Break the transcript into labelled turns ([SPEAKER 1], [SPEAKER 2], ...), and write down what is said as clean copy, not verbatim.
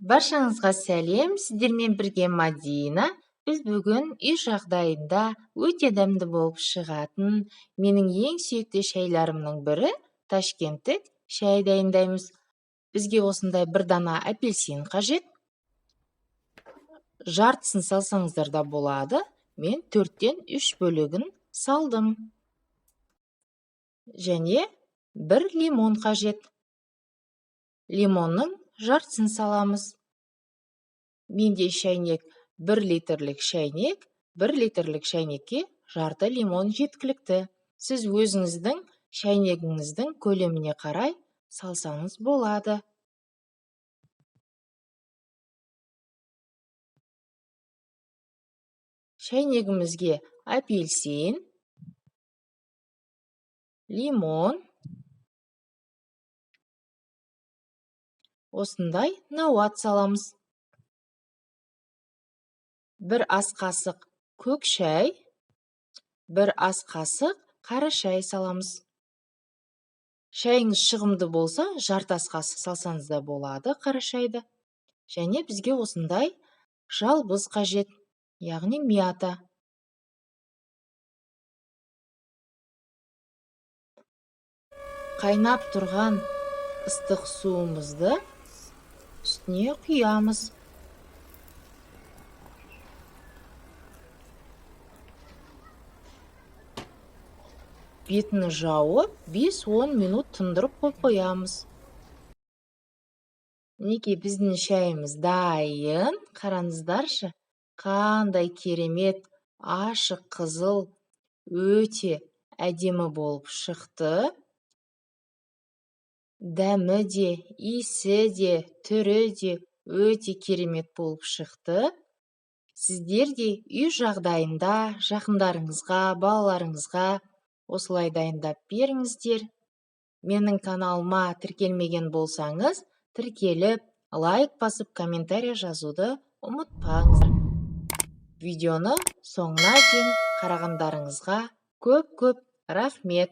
[SPEAKER 1] Баршаңызға сәлем, сіздермен бірге Мадина. Біз бүгін үй жағдайында өте дәмді болып шығатын менің ең сүйікті шайларымның бірі ташкенттік шай дайындаймыз. Бізге осындай бір дана апельсин қажет. Жартысын салсаңыздар да болады. Мен 4-тен 3 бөлігін салдым. Және бір лимон қажет. Лимонның жартысын саламыз. Менде шайнек 1 литрлік шайнек, 1 литрлік шайнекке жарты лимон жеткілікті. Сіз өзіңіздің шайнегіңіздің көлеміне қарай салсаңыз болады. Шайнегімізге апельсин, лимон, осындай науат саламыз. 1 ас қасық көк шай, 1 ас қасық қара шай саламыз. Шайыңыз шығымды болса, жарты ас қасық салсаңыз да болады қара шайды. Және бізге осындай жалбыз қажет, яғни мята. Қайнап тұрған ыстық суымызды үстіне құямыз. Бетін жауып, 5-10 минут тұндырып қоямыз. Мінекей біздің шайымыз дайын. Қараңыздаршы, қандай керемет, ашық қызыл, өте әдемі болып шықты. Дәмі де, иісі де, түрі де өте керемет болып шықты. Сіздер де үй жағдайында жақындарыңызға, балаларыңызға осылай дайындап беріңіздер. Менің каналыма тіркелмеген болсаңыз, тіркеліп, лайк басып, комментарий жазуды ұмытпаңыздар. Видеоны соңына дейін қарағандарыңызға көп-көп рахмет.